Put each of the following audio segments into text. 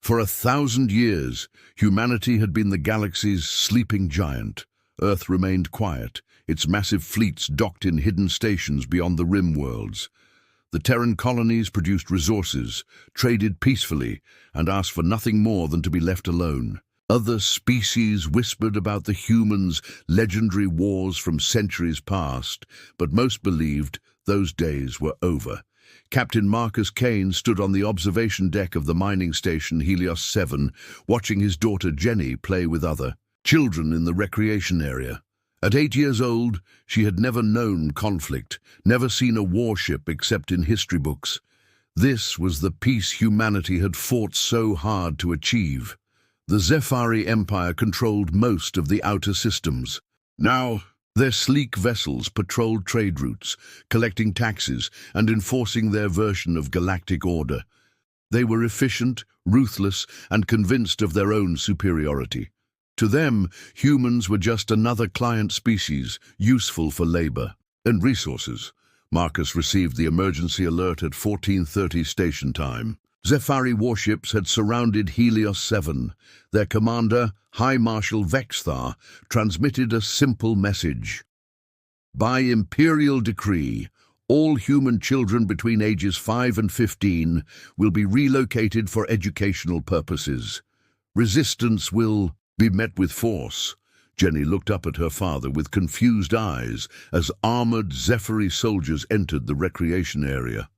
For 1,000 years, humanity had been the galaxy's sleeping giant. Earth remained quiet, its massive fleets docked in hidden stations beyond the rim worlds. The Terran colonies produced resources, traded peacefully, and asked for nothing more than to be left alone. Other species whispered about the humans' legendary wars from centuries past, but most believed those days were over. Captain Marcus Kane stood on the observation deck of the mining station Helios 7, watching his daughter Jenny play with other children in the recreation area. At 8 years old, she had never known conflict, never seen a warship except in history books. This was the peace humanity had fought so hard to achieve. The Zephyri Empire controlled most of the outer systems. Now, their sleek vessels patrolled trade routes, collecting taxes and enforcing their version of galactic order. They were efficient, ruthless, and convinced of their own superiority. To them, humans were just another client species, useful for labor and resources. Marcus received the emergency alert at 14:30 station time. Zephyri warships had surrounded Helios 7. Their commander, High Marshal Vexthar, transmitted a simple message. By imperial decree, all human children between ages 5 and 15 will be relocated for educational purposes. Resistance will be met with force. Jenny looked up at her father with confused eyes as armored Zephyri soldiers entered the recreation area.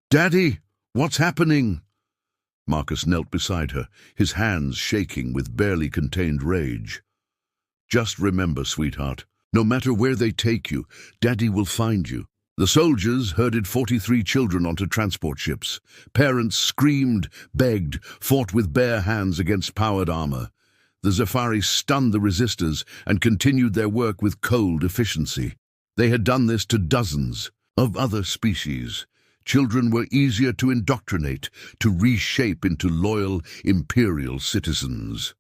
"Daddy, what's happening?" Marcus knelt beside her, his hands shaking with barely contained rage. "Just remember, sweetheart, no matter where they take you, Daddy will find you." The soldiers herded 43 children onto transport ships. Parents screamed, begged, fought with bare hands against powered armor. The Zephyri stunned the resistors and continued their work with cold efficiency. They had done this to dozens of other species. Children were easier to indoctrinate, to reshape into loyal imperial citizens.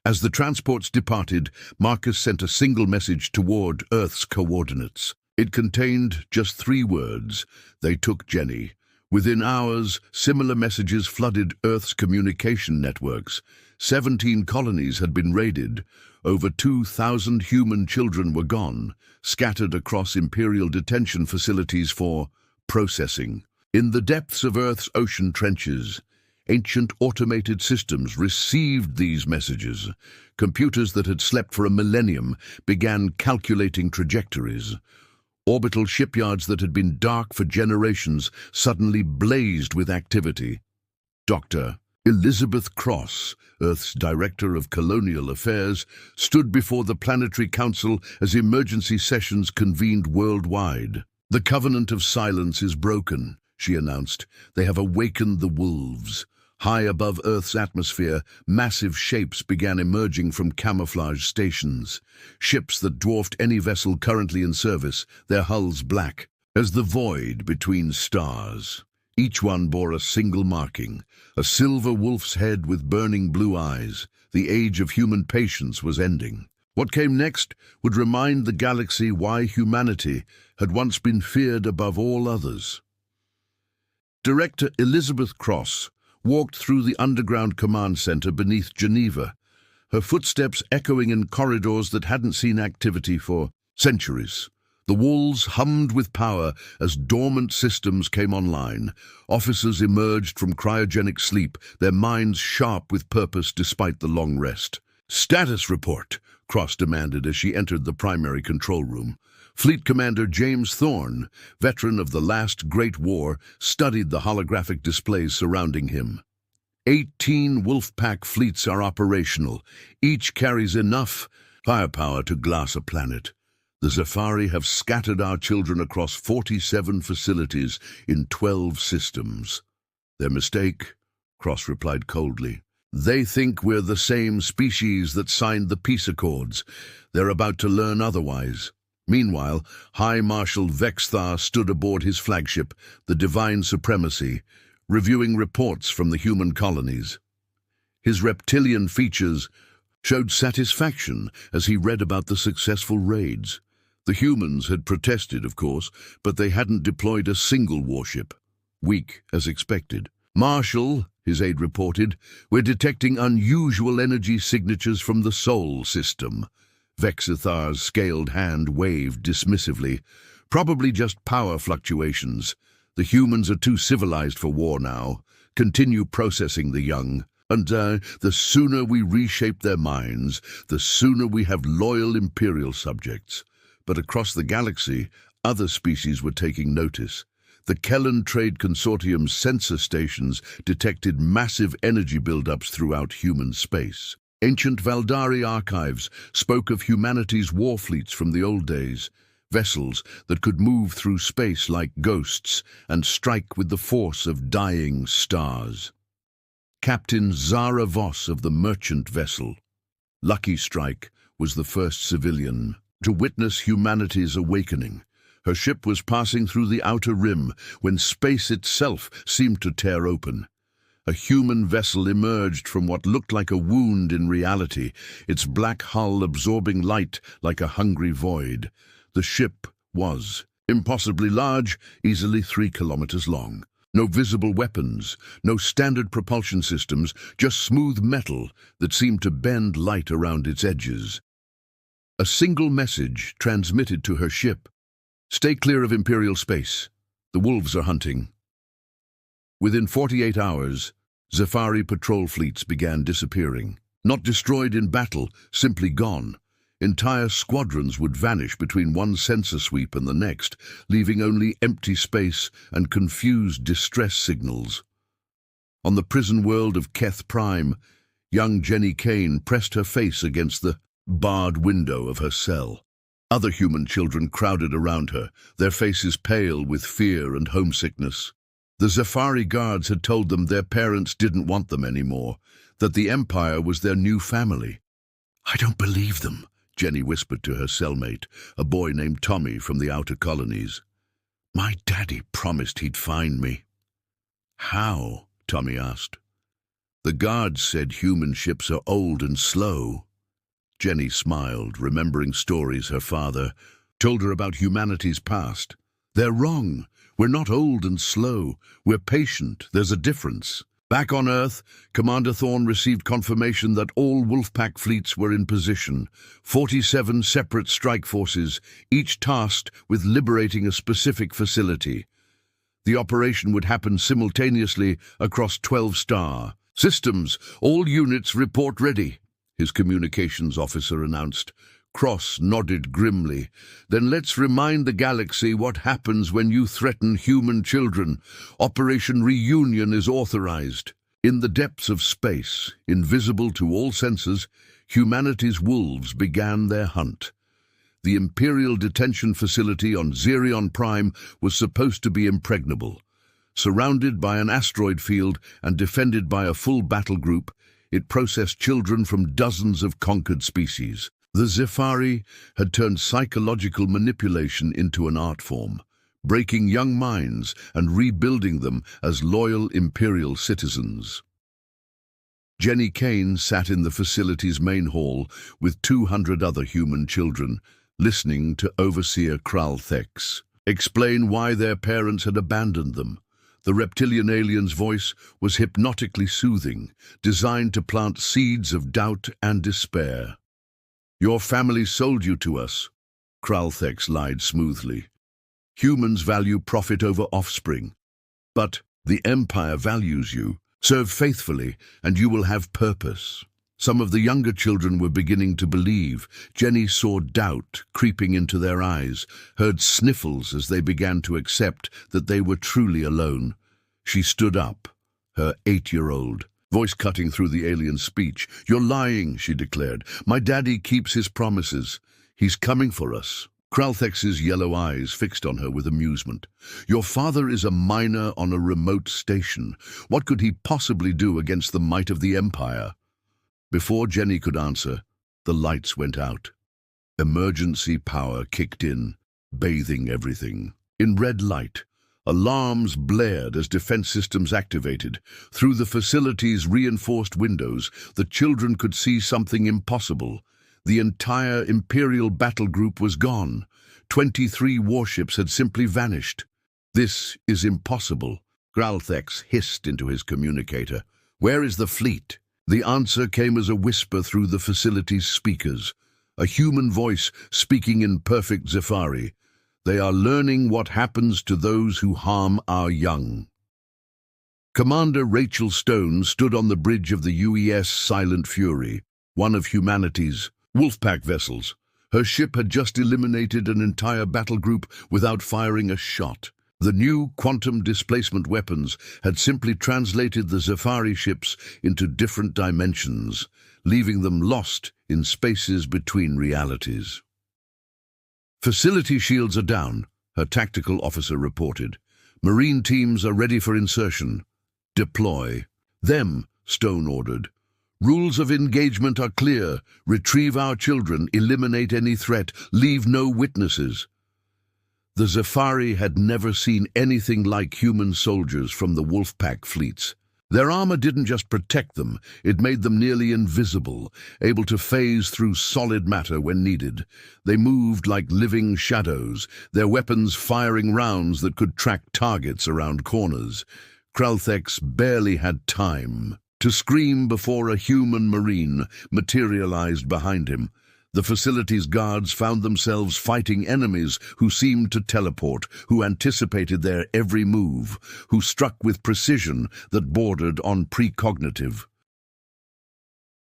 As the transports departed, Marcus sent a single message toward Earth's coordinates. It contained just 3 words: they took Jenny. Within hours, similar messages flooded Earth's communication networks. 17 colonies had been raided. Over 2,000 human children were gone, scattered across imperial detention facilities for processing. In the depths of Earth's ocean trenches, ancient automated systems received these messages. Computers that had slept for a millennium began calculating trajectories. Orbital shipyards that had been dark for generations suddenly blazed with activity. Dr. Elizabeth Cross, Earth's Director of Colonial Affairs, stood before the Planetary Council as emergency sessions convened worldwide. "The covenant of silence is broken," she announced. "They have awakened the wolves." High above Earth's atmosphere, massive shapes began emerging from camouflage stations. Ships that dwarfed any vessel currently in service, their hulls black as the void between stars. Each one bore a single marking, a silver wolf's head with burning blue eyes. The age of human patience was ending. What came next would remind the galaxy why humanity had once been feared above all others. Director Elizabeth Cross walked through the underground command center beneath Geneva, her footsteps echoing in corridors that hadn't seen activity for centuries. The walls hummed with power as dormant systems came online. Officers emerged from cryogenic sleep, their minds sharp with purpose despite the long rest. "Status report," Cross demanded as she entered the primary control room. Fleet Commander James Thorne, veteran of the last Great War, studied the holographic displays surrounding him. 18 Wolfpack fleets are operational. Each carries enough firepower to glass a planet. The Zephyri have scattered our children across 47 facilities in 12 systems. "Their mistake," Cross replied coldly. "They think we're the same species that signed the peace accords. They're about to learn otherwise." Meanwhile, High Marshal Vexthar stood aboard his flagship, the Divine Supremacy, reviewing reports from the human colonies. His reptilian features showed satisfaction as he read about the successful raids. The humans had protested, of course, but they hadn't deployed a single warship. Weak, as expected. "Marshal," his aide reported, "we're detecting unusual energy signatures from the Sol system." Vexithar's scaled hand waved dismissively. "Probably just power fluctuations. The humans are too civilized for war now. Continue processing the young. And the sooner we reshape their minds, the sooner we have loyal Imperial subjects." But across the galaxy, other species were taking notice. The Kellan Trade Consortium's sensor stations detected massive energy buildups throughout human space. Ancient Valdari archives spoke of humanity's war fleets from the old days, vessels that could move through space like ghosts and strike with the force of dying stars. Captain Zara Voss of the merchant vessel Lucky Strike was the first civilian to witness humanity's awakening. Her ship was passing through the outer rim when space itself seemed to tear open. A human vessel emerged from what looked like a wound in reality, its black hull absorbing light like a hungry void. The ship was impossibly large, easily 3 kilometers long. No visible weapons, no standard propulsion systems, just smooth metal that seemed to bend light around its edges. A single message transmitted to her ship: "Stay clear of Imperial space. The wolves are hunting." Within 48 hours, Zefari patrol fleets began disappearing. Not destroyed in battle, simply gone. Entire squadrons would vanish between one sensor sweep and the next, leaving only empty space and confused distress signals. On the prison world of Keth Prime, young Jenny Kane pressed her face against the barred window of her cell. Other human children crowded around her, their faces pale with fear and homesickness. The Zefari guards had told them their parents didn't want them anymore, that the Empire was their new family. "I don't believe them," Jenny whispered to her cellmate, a boy named Tommy from the outer colonies. "My daddy promised he'd find me." "How?" Tommy asked. "The guards said human ships are old and slow." Jenny smiled, remembering stories her father told her about humanity's past. "They're wrong. We're not old and slow. We're patient. There's a difference." Back on Earth, Commander Thorne received confirmation that all Wolfpack fleets were in position, 47 separate strike forces, each tasked with liberating a specific facility. The operation would happen simultaneously across 12 star. "Systems, all units report ready," his communications officer announced. Cross nodded grimly. "Then let's remind the galaxy what happens when you threaten human children. Operation Reunion is authorized." In the depths of space, invisible to all senses, humanity's wolves began their hunt. The Imperial detention facility on Xerion Prime was supposed to be impregnable. Surrounded by an asteroid field and defended by a full battle group, it processed children from dozens of conquered species. The Zefari had turned psychological manipulation into an art form, breaking young minds and rebuilding them as loyal Imperial citizens. Jenny Kane sat in the facility's main hall with 200 other human children, listening to Overseer Kralthex explain why their parents had abandoned them. The reptilian alien's voice was hypnotically soothing, designed to plant seeds of doubt and despair. "Your family sold you to us," Kralthex lied smoothly. "Humans value profit over offspring. But the Empire values you. Serve faithfully, and you will have purpose." Some of the younger children were beginning to believe. Jenny saw doubt creeping into their eyes, heard sniffles as they began to accept that they were truly alone. She stood up, her 8-year-old voice cutting through the alien's speech. "You're lying," she declared. "My daddy keeps his promises. He's coming for us." Kralthex's yellow eyes fixed on her with amusement. "Your father is a miner on a remote station. What could he possibly do against the might of the Empire?" Before Jenny could answer, the lights went out. Emergency power kicked in, bathing everything. In red light, alarms blared as defense systems activated. Through the facility's reinforced windows, the children could see something impossible. The entire Imperial battle group was gone. 23 warships had simply vanished. "This is impossible," Galactic hissed into his communicator. "Where is the fleet?" The answer came as a whisper through the facility's speakers, a human voice speaking in perfect Zephyri. "They are learning what happens to those who harm our young." Commander Rachel Stone stood on the bridge of the UES Silent Fury, one of humanity's Wolfpack vessels. Her ship had just eliminated an entire battle group without firing a shot. The new quantum displacement weapons had simply translated the Zephyri ships into different dimensions, leaving them lost in spaces between realities. "Facility shields are down," her tactical officer reported. "Marine teams are ready for insertion. Deploy." "Them," Stone ordered. "Rules of engagement are clear. Retrieve our children, eliminate any threat, leave no witnesses." The Zephyri had never seen anything like human soldiers from the Wolfpack fleets. Their armor didn't just protect them, it made them nearly invisible, able to phase through solid matter when needed. They moved like living shadows, their weapons firing rounds that could track targets around corners. Kralthex barely had time to scream before a human marine materialized behind him. The facility's guards found themselves fighting enemies who seemed to teleport, who anticipated their every move, who struck with precision that bordered on precognitive.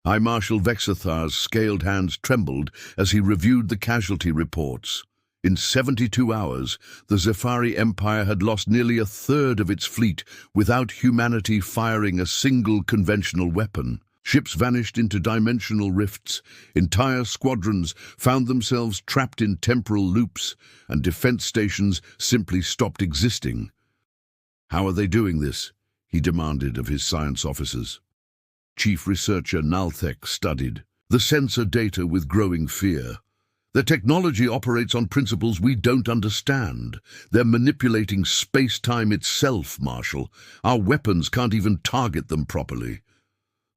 High Marshal Vexathar's scaled hands trembled as he reviewed the casualty reports. In 72 hours, the Zephyri Empire had lost nearly a third of its fleet without humanity firing a single conventional weapon. Ships vanished into dimensional rifts, entire squadrons found themselves trapped in temporal loops, and defense stations simply stopped existing. "How are they doing this?" he demanded of his science officers. Chief Researcher Nalthek studied the sensor data with growing fear. "The technology operates on principles we don't understand. They're manipulating space-time itself, Marshal. Our weapons can't even target them properly."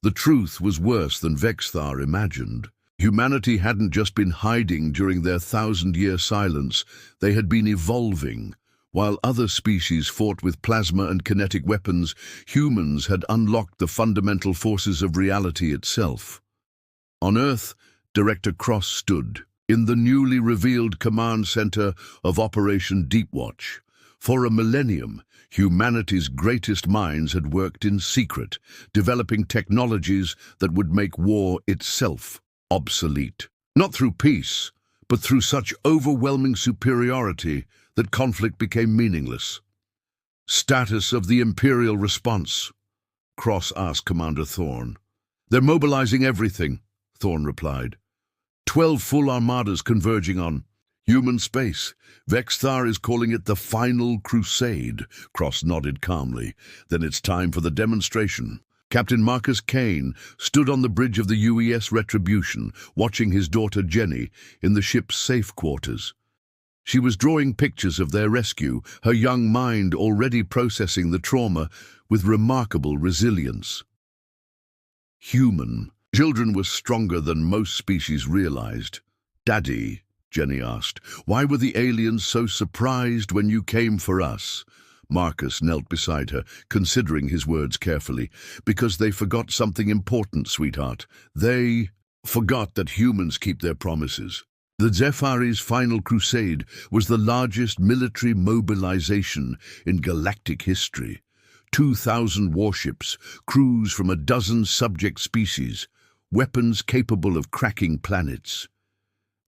The truth was worse than Vexthar imagined. Humanity hadn't just been hiding during their 1,000-year silence, they had been evolving. While other species fought with plasma and kinetic weapons, humans had unlocked the fundamental forces of reality itself. On Earth, Director Cross stood in the newly revealed command center of Operation Deepwatch. For a millennium, humanity's greatest minds had worked in secret, developing technologies that would make war itself obsolete. Not through peace, but through such overwhelming superiority that conflict became meaningless. "Status of the Imperial response?" Cross asked Commander Thorne. "They're mobilizing everything," Thorne replied. 12 full armadas converging on human space. Vexthar is calling it the final crusade, Cross nodded calmly. "Then it's time for the demonstration." Captain Marcus Kane stood on the bridge of the UES Retribution, watching his daughter Jenny in the ship's safe quarters. She was drawing pictures of their rescue, her young mind already processing the trauma with remarkable resilience. Human. Children were stronger than most species realized. "Daddy," Jenny asked, "why were the aliens so surprised when you came for us?" Marcus knelt beside her, considering his words carefully. "Because they forgot something important, sweetheart. They forgot that humans keep their promises. The Zephyri's final crusade was the largest military mobilization in galactic history. 2,000 warships, crews from a dozen subject species, weapons capable of cracking planets.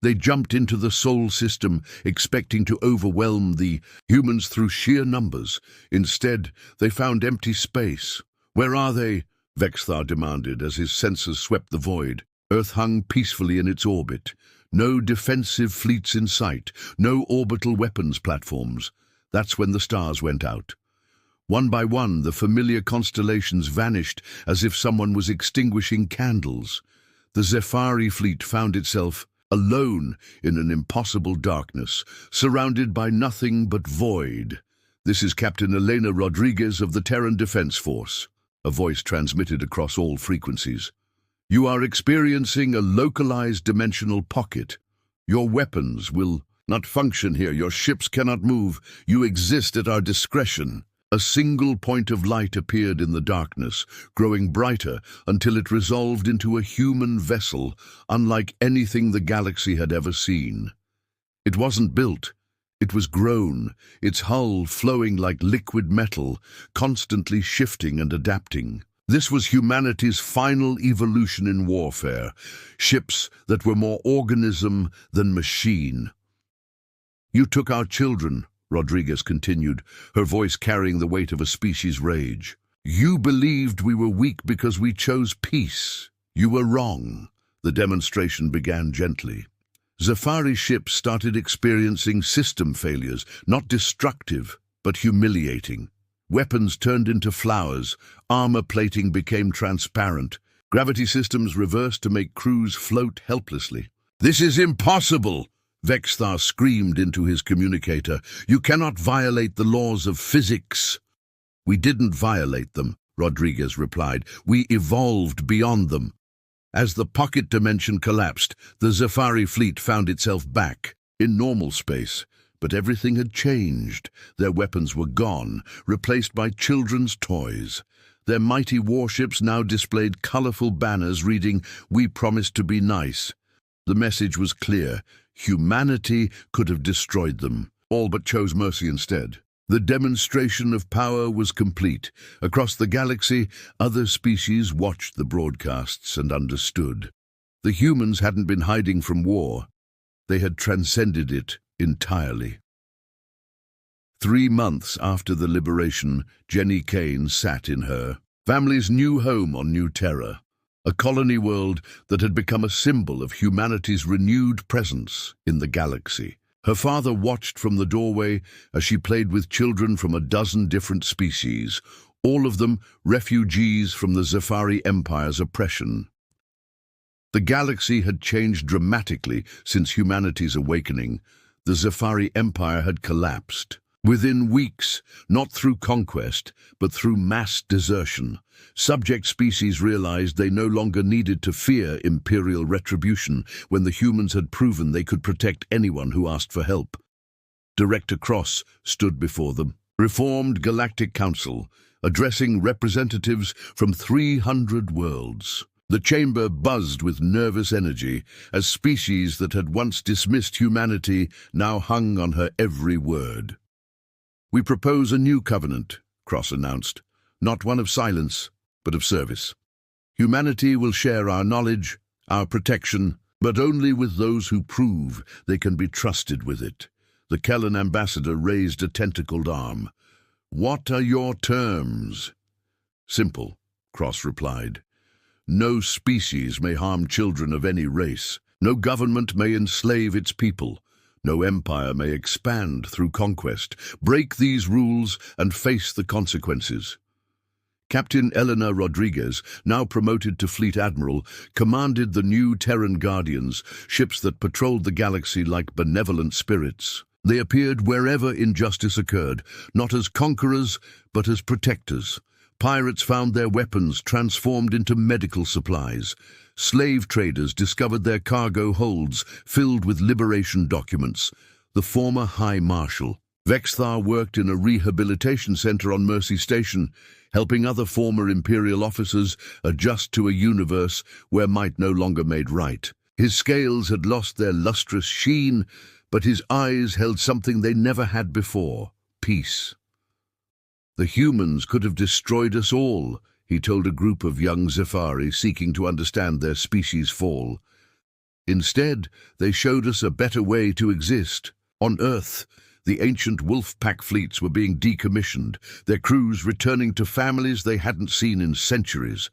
They jumped into the Sol system, expecting to overwhelm the humans through sheer numbers. Instead, they found empty space. "Where are they?" Vexthar demanded as his sensors swept the void. Earth hung peacefully in its orbit. No defensive fleets in sight, no orbital weapons platforms. That's when the stars went out. One by one, the familiar constellations vanished as if someone was extinguishing candles. The Zephyri fleet found itself alone in an impossible darkness, surrounded by nothing but void. "This is Captain Elena Rodriguez of the Terran Defense Force," a voice transmitted across all frequencies. "You are experiencing a localized dimensional pocket. Your weapons will not function here. Your ships cannot move. You exist at our discretion." A single point of light appeared in the darkness, growing brighter until it resolved into a human vessel, unlike anything the galaxy had ever seen. It wasn't built. It was grown, its hull flowing like liquid metal, constantly shifting and adapting. This was humanity's final evolution in warfare, ships that were more organism than machine. "You took our children," Rodriguez continued, her voice carrying the weight of a species' rage. "You believed we were weak because we chose peace. You were wrong." The demonstration began gently. Zafari ships started experiencing system failures, not destructive, but humiliating. Weapons turned into flowers, armor plating became transparent, gravity systems reversed to make crews float helplessly. "This is impossible!" Vexthar screamed into his communicator. "You cannot violate the laws of physics." "We didn't violate them," Rodriguez replied. "We evolved beyond them." As the pocket dimension collapsed, the Zafari fleet found itself back in normal space. But everything had changed. Their weapons were gone, replaced by children's toys. Their mighty warships now displayed colorful banners reading, "We promise to be nice." The message was clear. Humanity could have destroyed them, all but chose mercy instead. The demonstration of power was complete. Across the galaxy, other species watched the broadcasts and understood. The humans hadn't been hiding from war. They had transcended it entirely. 3 months after the liberation, Jenny Kane sat in her family's new home on New Terra, a colony world that had become a symbol of humanity's renewed presence in the galaxy. Her father watched from the doorway as she played with children from a dozen different species, all of them refugees from the Zafari Empire's oppression. The galaxy had changed dramatically since humanity's awakening. The Zafari Empire had collapsed. Within weeks, not through conquest, but through mass desertion, subject species realized they no longer needed to fear imperial retribution when the humans had proven they could protect anyone who asked for help. Director Cross stood before them, reformed Galactic Council, addressing representatives from 300 worlds. The chamber buzzed with nervous energy as species that had once dismissed humanity now hung on her every word. "We propose a new covenant," Cross announced, "not one of silence, but of service. Humanity will share our knowledge, our protection, but only with those who prove they can be trusted with it." The Kellan ambassador raised a tentacled arm. "What are your terms?" "Simple," Cross replied. "No species may harm children of any race. No government may enslave its people. No empire may expand through conquest. Break these rules and face the consequences." Captain Elena Rodriguez, now promoted to Fleet Admiral, commanded the new Terran Guardians, ships that patrolled the galaxy like benevolent spirits. They appeared wherever injustice occurred, not as conquerors, but as protectors. Pirates found their weapons transformed into medical supplies. Slave traders discovered their cargo holds filled with liberation documents. The former High Marshal, Vexthar, worked in a rehabilitation center on Mercy Station, helping other former Imperial officers adjust to a universe where might no longer made right. His scales had lost their lustrous sheen, but his eyes held something they never had before: peace. "The humans could have destroyed us all," he told a group of young Zafari seeking to understand their species' fall. "Instead, they showed us a better way to exist. On Earth, the ancient wolf pack fleets were being decommissioned, their crews returning to families they hadn't seen in centuries.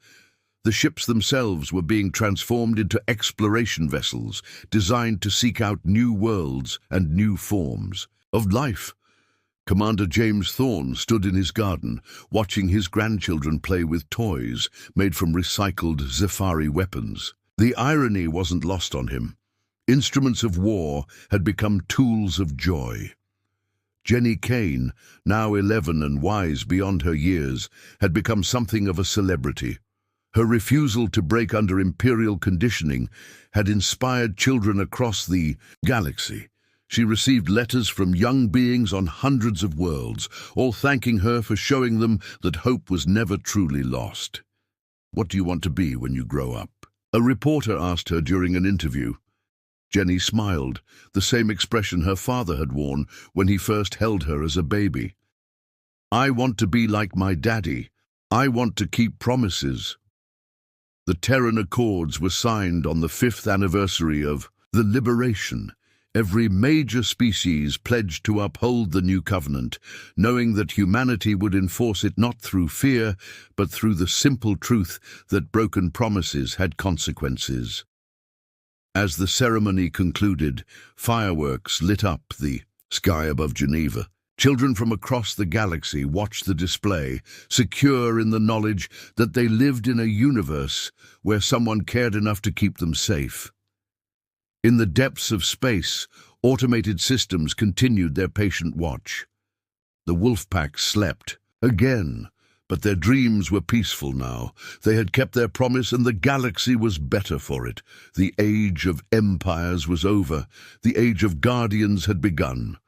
The ships themselves were being transformed into exploration vessels, designed to seek out new worlds and new forms of life." Commander James Thorne stood in his garden, watching his grandchildren play with toys made from recycled Zafari weapons. The irony wasn't lost on him. Instruments of war had become tools of joy. Jenny Kane, now 11 and wise beyond her years, had become something of a celebrity. Her refusal to break under imperial conditioning had inspired children across the galaxy. She received letters from young beings on hundreds of worlds, all thanking her for showing them that hope was never truly lost. "What do you want to be when you grow up?" a reporter asked her during an interview. Jenny smiled, the same expression her father had worn when he first held her as a baby. "I want to be like my daddy. I want to keep promises." The Terran Accords were signed on the 5th anniversary of the liberation. Every major species pledged to uphold the new covenant, knowing that humanity would enforce it not through fear, but through the simple truth that broken promises had consequences. As the ceremony concluded, fireworks lit up the sky above Geneva. Children from across the galaxy watched the display, secure in the knowledge that they lived in a universe where someone cared enough to keep them safe. In the depths of space, automated systems continued their patient watch. The wolf pack slept, again, but their dreams were peaceful now. They had kept their promise and the galaxy was better for it. The age of empires was over. The age of guardians had begun.